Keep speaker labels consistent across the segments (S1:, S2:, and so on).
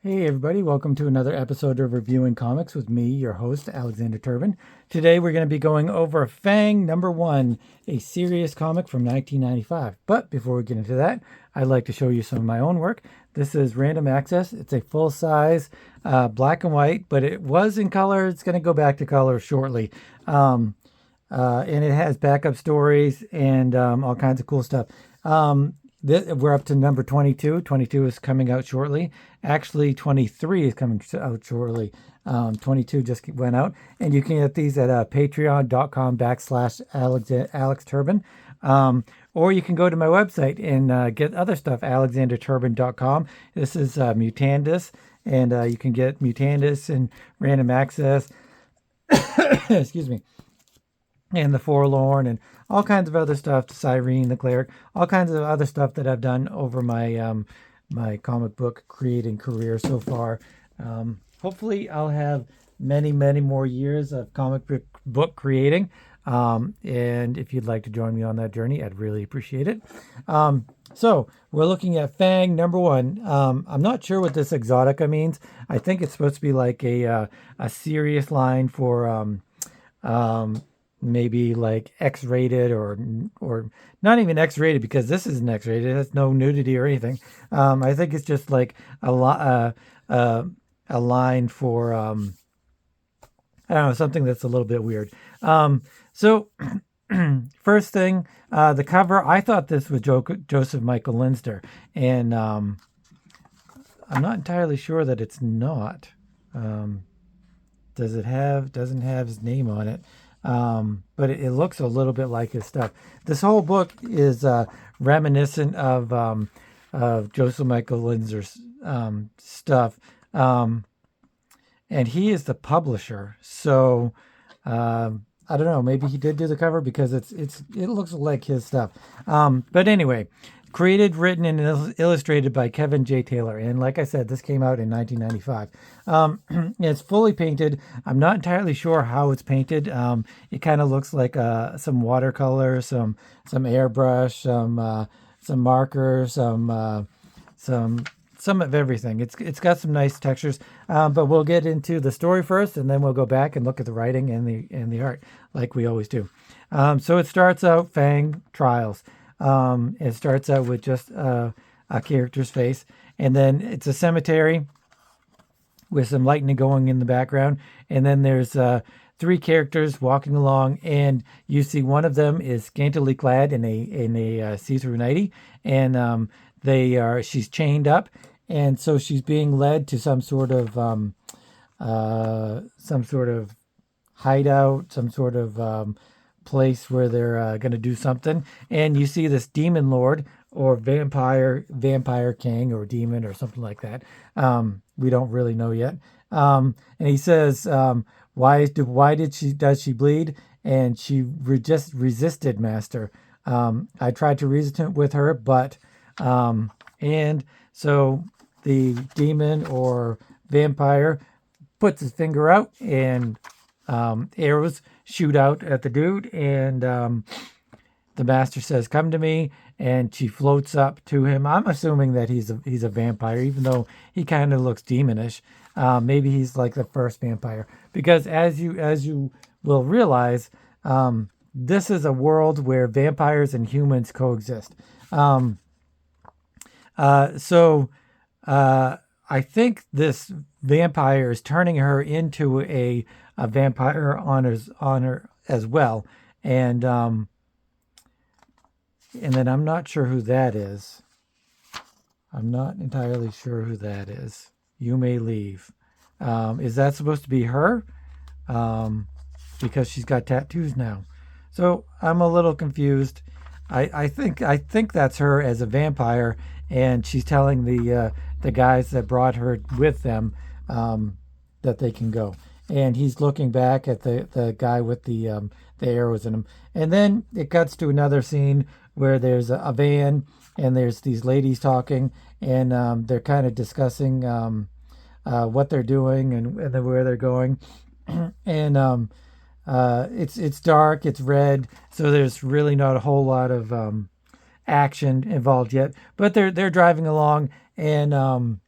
S1: Hey everybody, welcome to another episode of Reviewing Comics with me, your host, Alexander Turbin. Today we're going to be going over Fang #1, a Sirius comic from 1995. But before we get into that, I'd like to show you some of my own work. This is Random Access. It's a full-size black and white, but it was in color. It's going to go back to color shortly. And it has backup stories and all kinds of cool stuff. We're up to number 22. 22 is coming out shortly. Actually, 23 is coming out shortly. 22 just went out. And you can get these at patreon.com/Alex Turbin. Or you can go to my website and get other stuff, alexanderturbin.com. This is Mutandis. And you can get Mutandis and Random Access. Excuse me. And the Forlorn and all kinds of other stuff, Cyrene, the Cleric, all kinds of other stuff that I've done over my my comic book creating career so far. Hopefully I'll have many more years of comic book creating. And if you'd like to join me on that journey, I'd really appreciate it. So we're looking at Fang #1. I'm not sure what this exotica means. I think it's supposed to be like a serious line for maybe like X-rated or not even X-rated, because this isn't X-rated. It has no nudity or anything. I think it's just like a line for I don't know, something that's a little bit weird. So first thing, the cover. I thought this was Joseph Michael Linster, and I'm not entirely sure that it's not. Doesn't have his name on it. But it looks a little bit like his stuff. This whole book is reminiscent of Joseph Michael Linster's stuff, and he is the publisher. So I don't know. Maybe he did do the cover because it looks like his stuff. But anyway. Created, written, and illustrated by Kevin J. Taylor. And like I said, this came out in 1995. It's fully painted. I'm not entirely sure how it's painted. It kind of looks like some watercolor, some airbrush, some markers, some of everything. It's got some nice textures. But we'll get into the story first, and then we'll go back and look at the writing and the art, like we always do. So it starts out Fang Trials. It starts out with just a character's face, and then it's a cemetery with some lightning going in the background, and then there's 3 characters walking along, and you see one of them is scantily clad in a see-through nightie, and she's chained up, and so she's being led to some sort of hideout, some sort of place where they're going to do something, and you see this demon lord or vampire king or demon or something like that. We don't really know yet. And he says, does she bleed? And she just resisted, master. I tried to reason with her, but and so the demon or vampire puts his finger out, and arrows shoot out at the dude, and the master says, "Come to me," and she floats up to him. I'm assuming that he's a vampire, even though he kind of looks demonish. Maybe he's like the first vampire, because as you will realize, this is a world where vampires and humans coexist. So I think this vampire is turning her into a vampire on her as well, and then I'm not sure who that is. I'm not entirely sure who that is. You may leave. Is that supposed to be her? Because she's got tattoos now. So I'm a little confused. I think that's her as a vampire, and she's telling the guys that brought her with them that they can go. And he's looking back at the guy with the arrows in him. And then it cuts to another scene where there's a van, and there's these ladies talking, and they're kind of discussing what they're doing and where they're going. And it's dark, it's red, so there's really not a whole lot of action involved yet. But they're driving along, and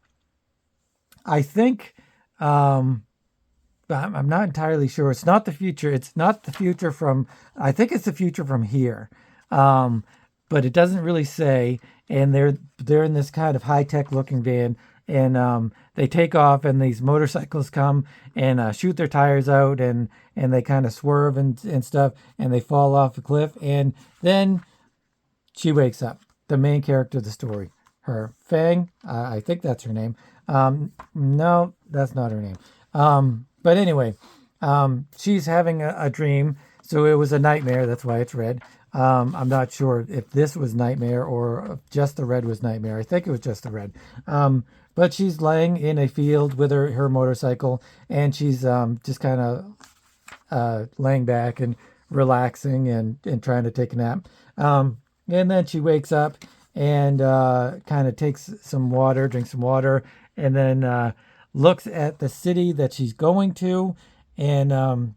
S1: I think, but I'm not entirely sure. It's not the future. It's not the future from. I think it's the future from here, um, but it doesn't really say. And they're in this kind of high tech looking van, and they take off, and these motorcycles come and shoot their tires out, and they kind of swerve and stuff, and they fall off a cliff, and then she wakes up. The main character of the story, her Fang. I think that's her name. No, that's not her name. But anyway, she's having a dream. So it was a nightmare. That's why it's red. I'm not sure if this was nightmare or if just the red was nightmare. I think it was just the red. But she's laying in a field with her motorcycle, and she's just kind of laying back and relaxing and trying to take a nap. And then she wakes up and kind of takes some water, drinks some water, and then looks at the city that she's going to, and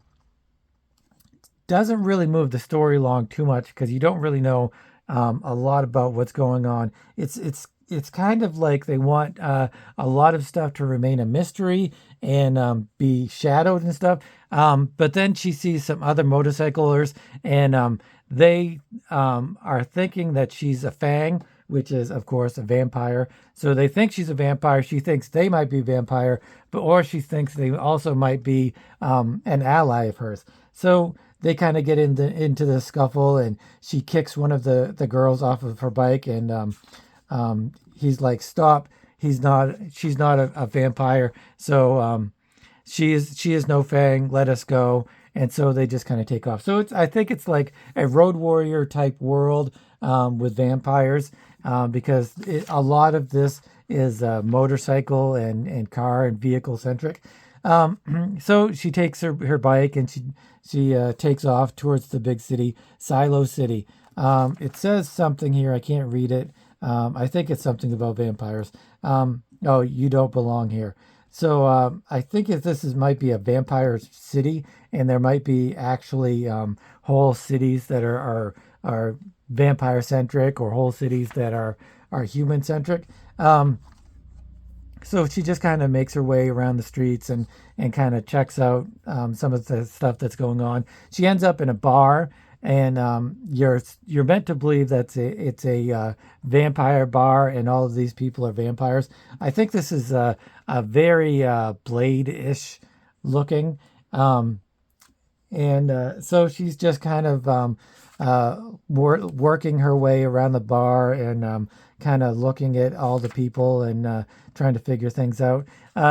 S1: doesn't really move the story along too much because you don't really know a lot about what's going on. It's kind of like they want a lot of stuff to remain a mystery and be shadowed and stuff. But then she sees some other motorcyclers, and they are thinking that she's a Fang, which is, of course, a vampire. So they think she's a vampire. She thinks they might be a vampire, or she thinks they also might be an ally of hers. So they kind of get into the scuffle, and she kicks one of the girls off of her bike, and he's like, "Stop! She's not a vampire. So she is no Fang. Let us go." And so they just kind of take off. So I think it's like a Road Warrior type world with vampires, because a lot of this is motorcycle and car and vehicle centric. So she takes her bike, and she takes off towards the big city, Silo City. It says something here. I can't read it. I think it's something about vampires. Oh, you don't belong here. So I think if might be a vampire city, and there might be actually whole cities that are vampire centric, or whole cities that are human centric. So she just kind of makes her way around the streets and kind of checks out some of the stuff that's going on. She ends up in a bar, and you're meant to believe that it's a vampire bar, and all of these people are vampires. I think this is a very Blade-ish looking, and so she's just kind of working her way around the bar, and kind of looking at all the people, and trying to figure things out.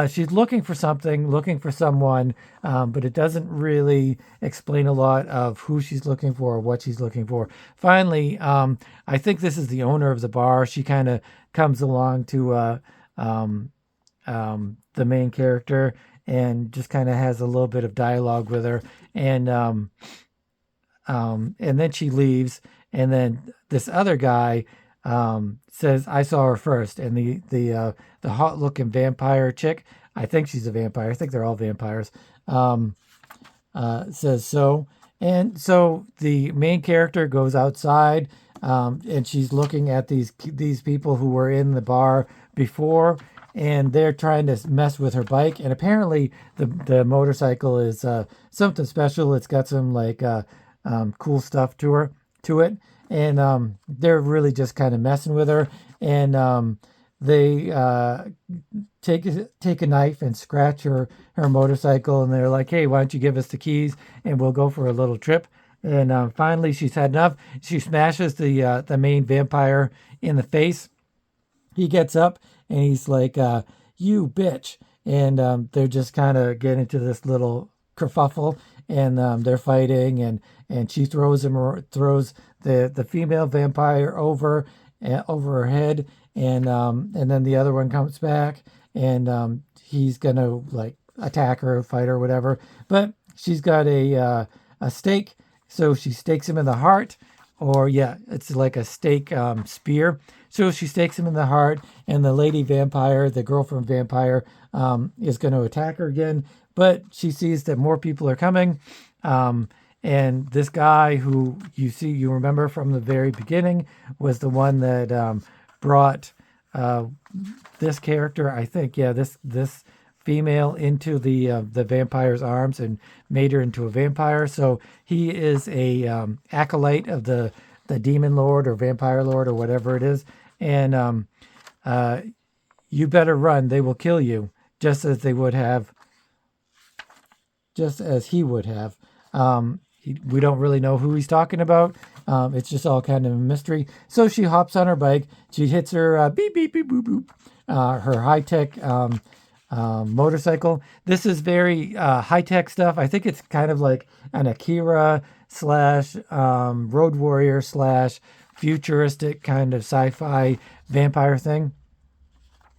S1: She's looking for something, looking for someone, but it doesn't really explain a lot of who she's looking for or what she's looking for. Finally, I think this is the owner of the bar. She kind of comes along to the main character, and just kind of has a little bit of dialogue with her, and then she leaves, and then this other guy says, "I saw her first," and the hot looking vampire chick, I think she's a vampire. I think they're all vampires. Says so, and so the main character goes outside, and she's looking at these people who were in the bar before, and they're trying to mess with her bike. And apparently the motorcycle is something special. It's got some like cool stuff to it, and they're really just kind of messing with her, and they take a knife and scratch her motorcycle, and they're like, "Hey, why don't you give us the keys and we'll go for a little trip?" And finally she's had enough. She smashes the main vampire in the face. He gets up, and he's like, "You bitch!" And they're just kind of getting into this little kerfuffle, and they're fighting, and she throws the female vampire over her head, and then the other one comes back, and he's gonna like attack her, fight her, whatever. But she's got a stake, so she stakes him in the heart, or yeah, it's like a stake spear. So she stakes him in the heart, and the lady vampire, the girlfriend vampire, is going to attack her again. But she sees that more people are coming, and this guy who you remember from the very beginning was the one that brought uh, this character, I think, yeah, this female into the vampire's arms and made her into a vampire. So he is a acolyte of the demon lord or vampire lord or whatever it is, and uh, you better run. They will kill you, just as they would have, just as he would have. We don't really know who he's talking about. It's just all kind of a mystery. So she hops on her bike. She hits her beep, beep, beep, boop, boop, her high tech motorcycle. This is very high tech stuff. I think it's kind of like an Akira slash Road Warrior slash futuristic kind of sci-fi vampire thing.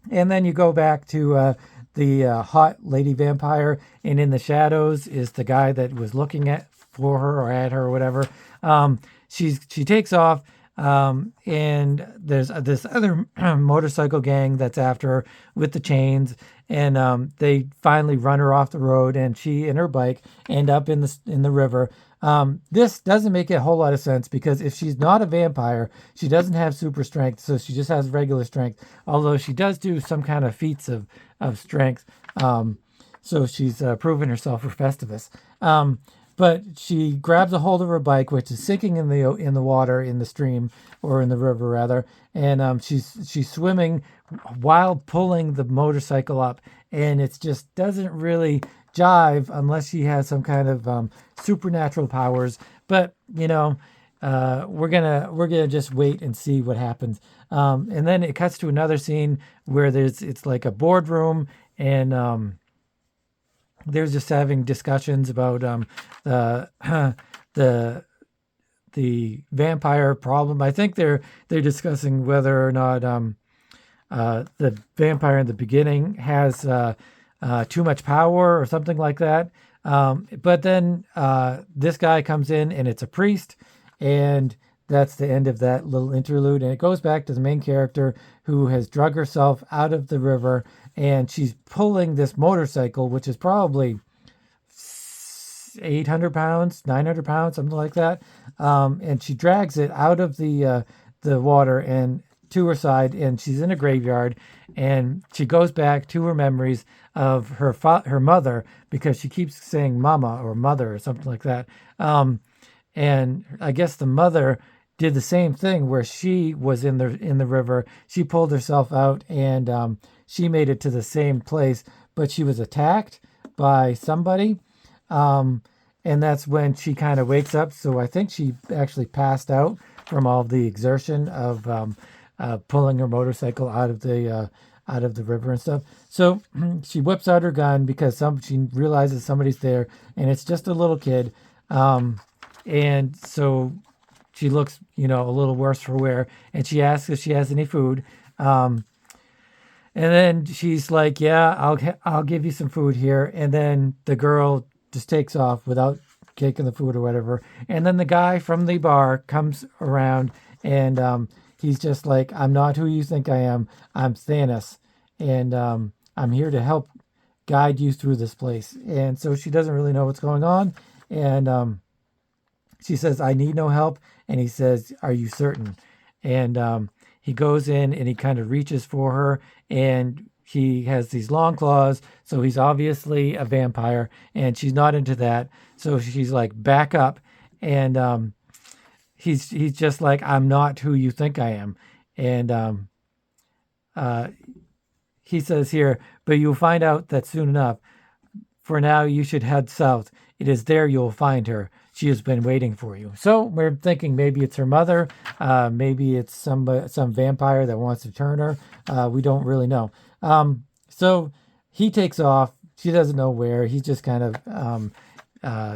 S1: And then you go back to the hot lady vampire, and in the shadows is the guy that was looking at for her or at her or whatever. She takes off, and there's this other motorcycle gang that's after her with the chains, and they finally run her off the road, and she and her bike end up in the river. This doesn't make a whole lot of sense because if she's not a vampire, she doesn't have super strength, so she just has regular strength. Although she does do some kind of feats of strength, so she's proven herself for Festivus. But she grabs a hold of her bike, which is sinking in the water, in the stream, or in the river rather, and she's swimming while pulling the motorcycle up, and it just doesn't really jive unless she has some kind of supernatural powers. But we're gonna just wait and see what happens. And then it cuts to another scene where it's like a boardroom, and they're just having discussions about the the vampire problem. I think they're discussing whether or not the vampire in the beginning has too much power or something like that. But then this guy comes in, and it's a priest, and that's the end of that little interlude. And it goes back to the main character who has drug herself out of the river, and she's pulling this motorcycle, which is probably 800 pounds, 900 pounds, something like that. And she drags it out of the water and to her side, and she's in a graveyard, and she goes back to her memories of her mother, because she keeps saying mama or mother or something like that. And I guess the mother did the same thing where she was in the river. She pulled herself out, and she made it to the same place, but she was attacked by somebody. And that's when she kind of wakes up. So I think she actually passed out from all the exertion of pulling her motorcycle out of the river and stuff. So she whips out her gun because she realizes somebody's there, and it's just a little kid. And so she looks, a little worse for wear, and she asks if she has any food. And then she's like, "Yeah, I'll give you some food here." And then the girl just takes off without taking the food or whatever. And then the guy from the bar comes around, and he's just like, "I'm not who you think I am. I'm Thanos, and I'm here to help guide you through this place." And so she doesn't really know what's going on, and she says, "I need no help." And he says, "Are you certain?" And he goes in and he kind of reaches for her, and he has these long claws, so he's obviously a vampire, and she's not into that. So she's like, "Back up," and he's just like, "I'm not who you think I am," and he says here, "But you'll find out that soon enough. For now, you should head south. It is there you'll find her. She has been waiting for you." So we're thinking maybe it's her mother, maybe it's some vampire that wants to turn her. We don't really know. So he takes off. She doesn't know where. He just kind of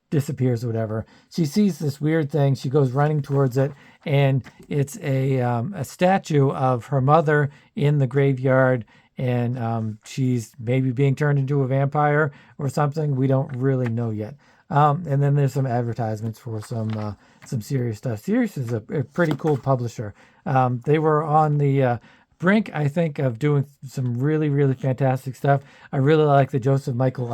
S1: disappears or whatever. She sees this weird thing. She goes running towards it, and it's a statue of her mother in the graveyard, and she's maybe being turned into a vampire or something. We don't really know yet. And then there's some advertisements for some Sirius stuff. Sirius is a pretty cool publisher. They were on the brink, I think, of doing some really, really fantastic stuff. I really like the Joseph Michael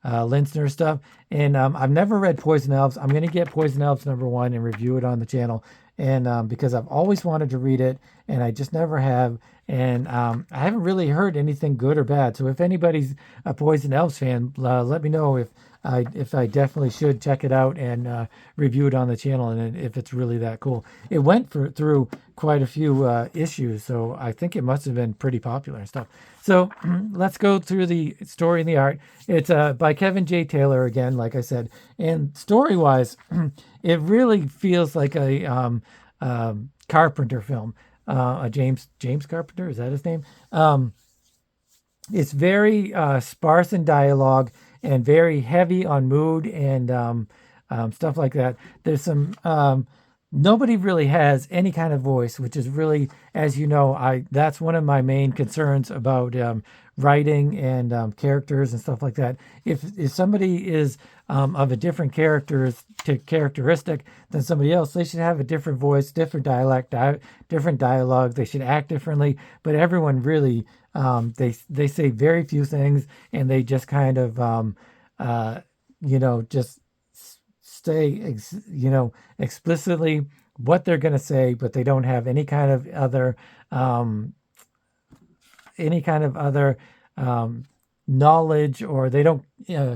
S1: Linsner stuff. And I've never read Poison Elves. I'm going to get Poison Elves #1 and review it on the channel. and because I've always wanted to read it, and I just never have. And I haven't really heard anything good or bad. So if anybody's a Poison Elves fan, let me know if I definitely should check it out and review it on the channel, and if it's really that cool. It went through quite a few issues, so I think it must have been pretty popular and stuff. So let's go through the story and the art. It's by Kevin J. Taylor again, like I said, and story-wise, it really feels like a Carpenter film. A James Carpenter, is that his name? It's very sparse in dialogue and very heavy on mood and stuff like that. There's some nobody really has any kind of voice, which is really, as you know, that's one of my main concerns about writing and characters and stuff like that. If somebody is of a different characteristic than somebody else, they should have a different voice, different dialect, different dialogue. They should act differently. But everyone really they say very few things, and they just kind of just say explicitly what they're going to say, but they don't have any kind of other knowledge, or they don't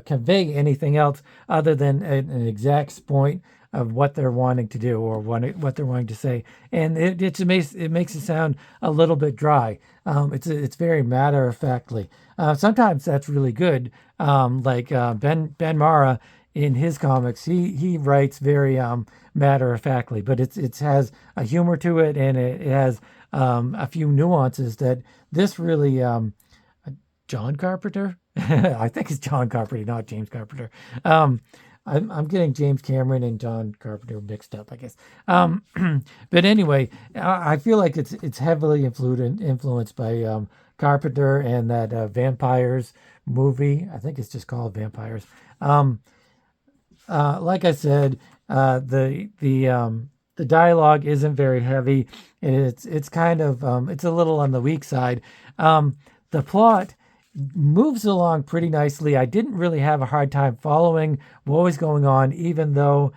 S1: convey anything else other than an exact point of what they're wanting to do, or what they're wanting to say, and it makes it sound a little bit dry. It's very matter of factly. Sometimes that's really good. Like Ben Mara in his comics, he writes very matter of factly, but it has a humor to it, and it has a few nuances that this really John Carpenter. I think it's John Carpenter, not James Carpenter. I'm getting James Cameron and John Carpenter mixed up, I guess. But anyway, I feel like it's heavily influenced by Carpenter and that Vampires movie. I think it's just called Vampires. Like I said, the dialogue isn't very heavy. It's kind of it's a little on the weak side. The plot moves along pretty nicely. I didn't really have a hard time following what was going on, even though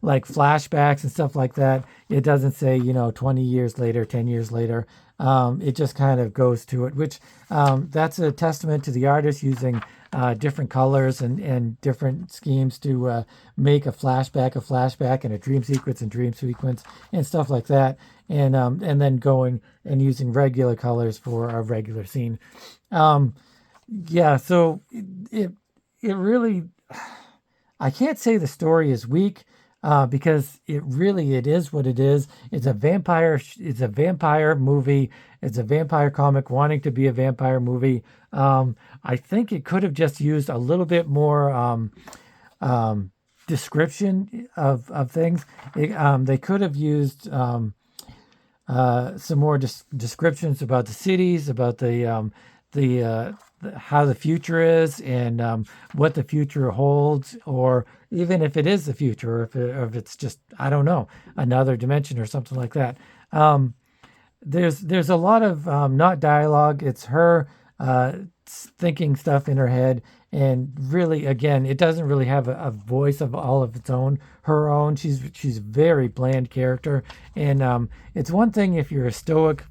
S1: like flashbacks and stuff like that, it doesn't say 20 years later, 10 years later. It just kind of goes to it, which that's a testament to the artist using different colors and different schemes to make a flashback and a dream sequence and stuff like that, and then going and using regular colors for a regular scene. So it really, I can't say the story is weak, because it is what it is. It's a vampire movie. It's a vampire comic wanting to be a vampire movie. I think it could have just used a little bit more description of things. They could have used some more descriptions about the cities, about the how the future is, and what the future holds, or even if it is the future, or if it's just, I don't know, another dimension or something like that. There's a lot of not dialogue. It's her thinking stuff in her head, and really, again, it doesn't really have a voice of all of its own, her own. She's a very bland character, and it's one thing if you're a stoic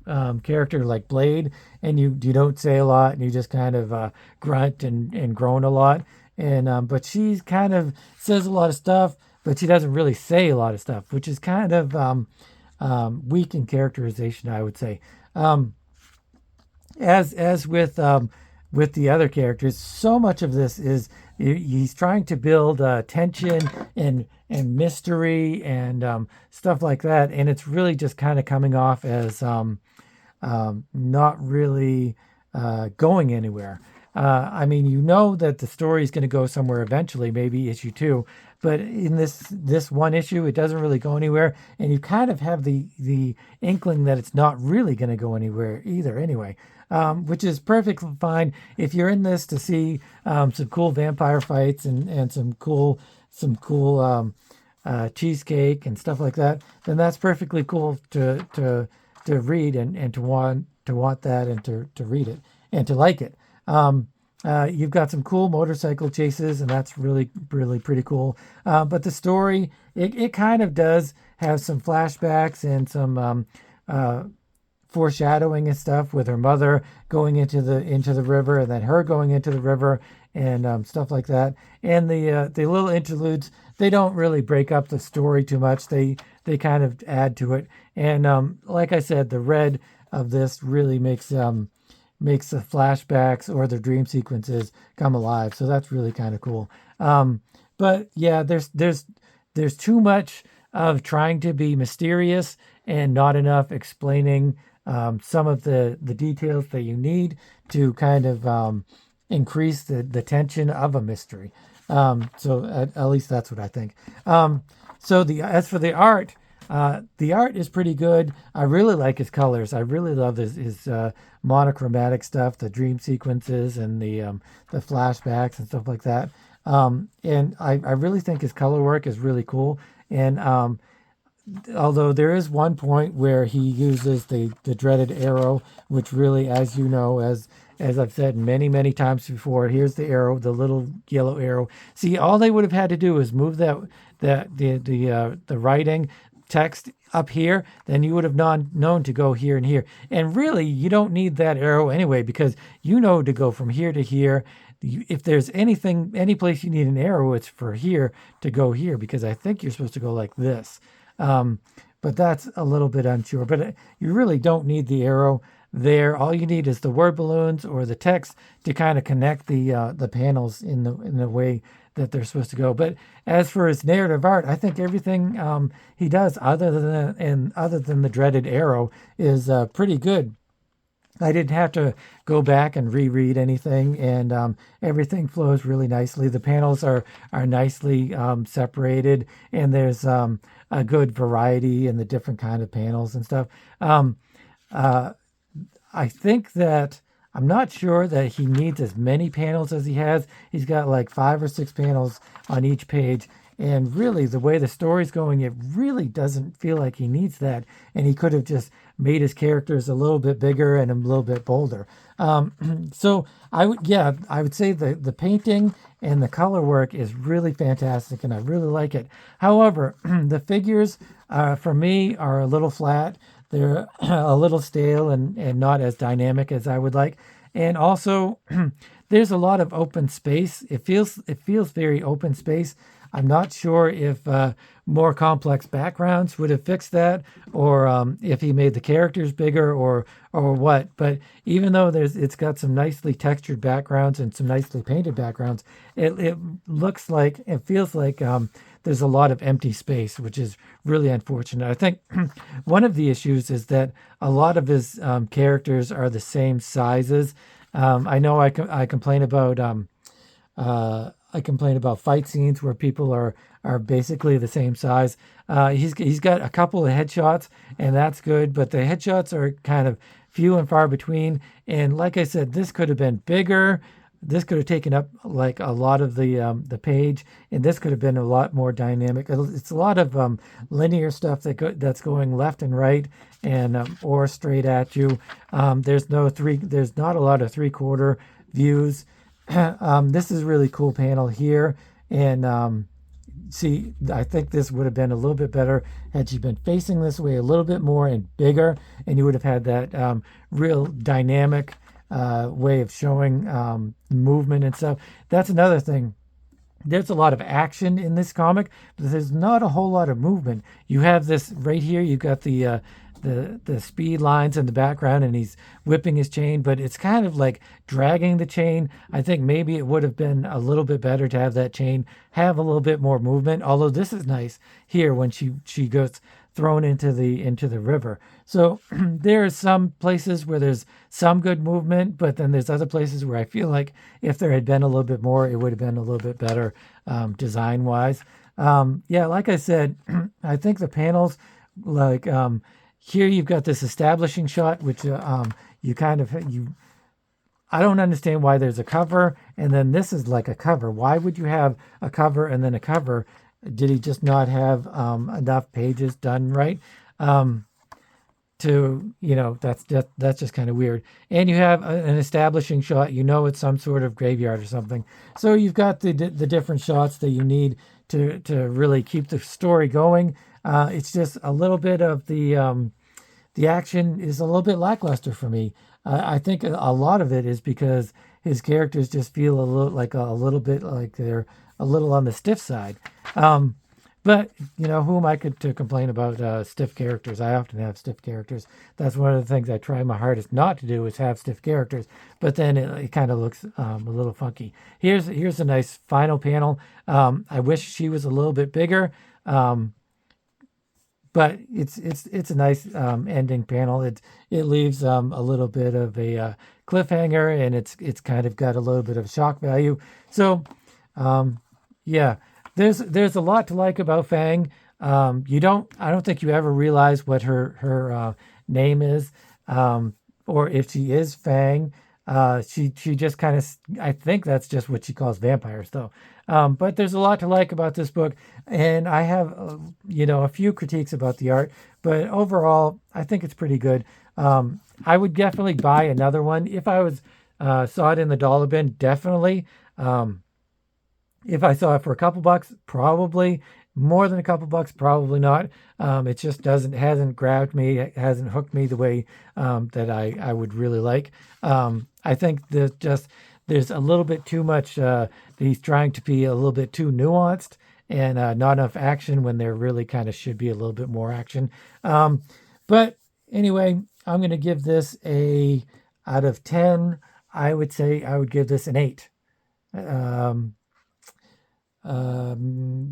S1: character like Blade, and you don't say a lot, and you just kind of grunt and groan a lot, and but she kind of says a lot of stuff, but she doesn't really say a lot of stuff, which is kind of weak in characterization, I would say. As with the other characters, so much of this is he's trying to build tension and mystery and stuff like that, and it's really just kind of coming off as not really going anywhere. I mean, that the story is going to go somewhere eventually, maybe issue 2, but in this one issue, it doesn't really go anywhere, and you kind of have the inkling that it's not really going to go anywhere either. Anyway, which is perfectly fine if you're in this to see some cool vampire fights and some cool cheesecake and stuff like that. Then that's perfectly cool to read and to want that and to read it and to like it. You've got some cool motorcycle chases, and that's really, really pretty cool. But the story, it kind of does have some flashbacks and some uh, foreshadowing and stuff with her mother going into the river, and then her going into the river, and stuff like that. And the little interludes, they don't really break up the story too much. They kind of add to it. And like I said, the red of this really makes the flashbacks or the dream sequences come alive. So that's really kind of cool. But yeah, there's too much of trying to be mysterious and not enough explaining some of the details that you need to kind of increase the tension of a mystery. So at least that's what I think. So as for the art is pretty good. I really like his colors. I really love his monochromatic stuff, the dream sequences and the flashbacks and stuff like that. And I really think his color work is really cool. And although there is one point where he uses the dreaded arrow, which really, as you know, as I've said many times before, here's the arrow, the little yellow arrow. See, all they would have had to do is move the writing text up here, then you would have known to go here and here. And really, you don't need that arrow anyway, because you know to go from here to here. If there's any place you need an arrow, it's for here to go here, because I think you're supposed to go like this. But that's a little bit unsure. But you really don't need the arrow there. All you need is the word balloons or the text to kind of connect the panels in the way that they're supposed to go. But as for his narrative art, I think everything he does, other than the dreaded arrow, is pretty good. I didn't have to go back and reread anything, and everything flows really nicely. The panels are nicely separated, and there's a good variety in the different kind of panels and stuff. I think that I'm not sure that he needs as many panels as he has. He's got like 5 or 6 panels on each page. And really, the way the story's going, it really doesn't feel like he needs that. And he could have just made his characters a little bit bigger and a little bit bolder. So I would say the painting and the color work is really fantastic, and I really like it. However, the figures for me are a little flat. They're a little stale and not as dynamic as I would like. And also, there's a lot of open space. It feels very open space. I'm not sure if more complex backgrounds would have fixed that, or if he made the characters bigger, or what. But even though it's got some nicely textured backgrounds and some nicely painted backgrounds, it feels like there's a lot of empty space, which is really unfortunate. I think one of the issues is that a lot of his characters are the same sizes. I know I complain about fight scenes where people are basically the same size. He's got a couple of headshots, and that's good, but the headshots are kind of few and far between. And like I said, this could have been bigger. This could have taken up like a lot of the page, and this could have been a lot more dynamic. It's a lot of linear stuff that's going left and right, and or straight at you. There's not a lot of 3/4 views. This is a really cool panel here, and see, I think this would have been a little bit better had she been facing this way a little bit more and bigger, and you would have had that real dynamic way of showing movement and stuff. That's another thing. There's a lot of action in this comic, but there's not a whole lot of movement. You have this right here. You've got the speed lines in the background, and he's whipping his chain, but it's kind of like dragging the chain. I think maybe it would have been a little bit better to have that chain have a little bit more movement. Although this is nice here when she goes thrown into the river. So there are some places where there's some good movement, but then there's other places where I feel like if there had been a little bit more, it would have been a little bit better design wise. Like I said, I think the panels, like here you've got this establishing shot, which I don't understand why there's a cover, and then this is like a cover. Why would you have a cover and then a cover? Did he just not have enough pages done right? to, that's just kind of weird. And you have an establishing shot, it's some sort of graveyard or something. So you've got the different shots that you need to really keep the story going. It's just a little bit of the action is a little bit lackluster for me. I think a lot of it is because his characters just feel a little bit like they're a little on the stiff side. But who am I to complain about stiff characters? I often have stiff characters. That's one of the things I try my hardest not to do, is have stiff characters. But then it kind of looks a little funky. Here's a nice final panel. I wish she was a little bit bigger. But it's a nice ending panel. It leaves a little bit of a cliffhanger, and it's kind of got a little bit of shock value. So yeah, there's a lot to like about Fang. I don't think you ever realize what her name is, or if she is Fang. She just kind of, I think that's just what she calls vampires, though. But there's a lot to like about this book, and I have a few critiques about the art, but overall I think it's pretty good. I would definitely buy another one if I was saw it in the dollar bin. Definitely. If I saw it for a couple bucks, probably. More than a couple bucks, probably not. It just hasn't grabbed me, it hasn't hooked me the way that I would really like. I think that there's a little bit too much. He's trying to be a little bit too nuanced, and not enough action when there really kind of should be a little bit more action. But anyway, I'm going to give this out of 10. I would say I would give this an 8.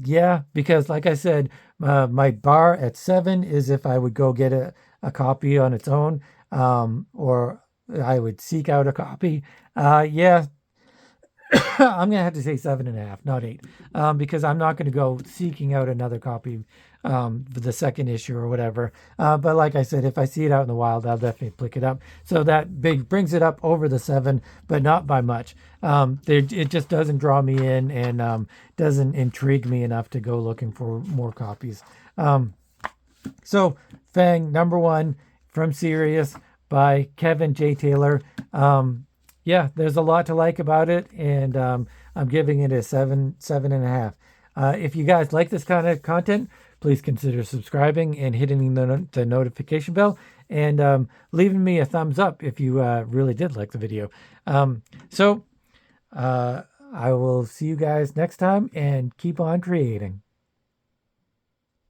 S1: Yeah, because like I said, my bar at 7 is if I would go get a copy on its own, or I would seek out a copy. Yeah, I'm gonna have to say 7.5, not 8, because I'm not gonna go seeking out another copy for the second issue or whatever. But like I said, if I see it out in the wild, I'll definitely pick it up. So that brings it up over the 7, but not by much. It just doesn't draw me in, and doesn't intrigue me enough to go looking for more copies. So Fang, number 1 from Sirius by Kevin J. Taylor. Yeah, there's a lot to like about it, and I'm giving it a 7.5. If you guys like this kind of content, please consider subscribing and hitting the notification bell, and leaving me a thumbs up if you really did like the video. So I will see you guys next time, and keep on creating.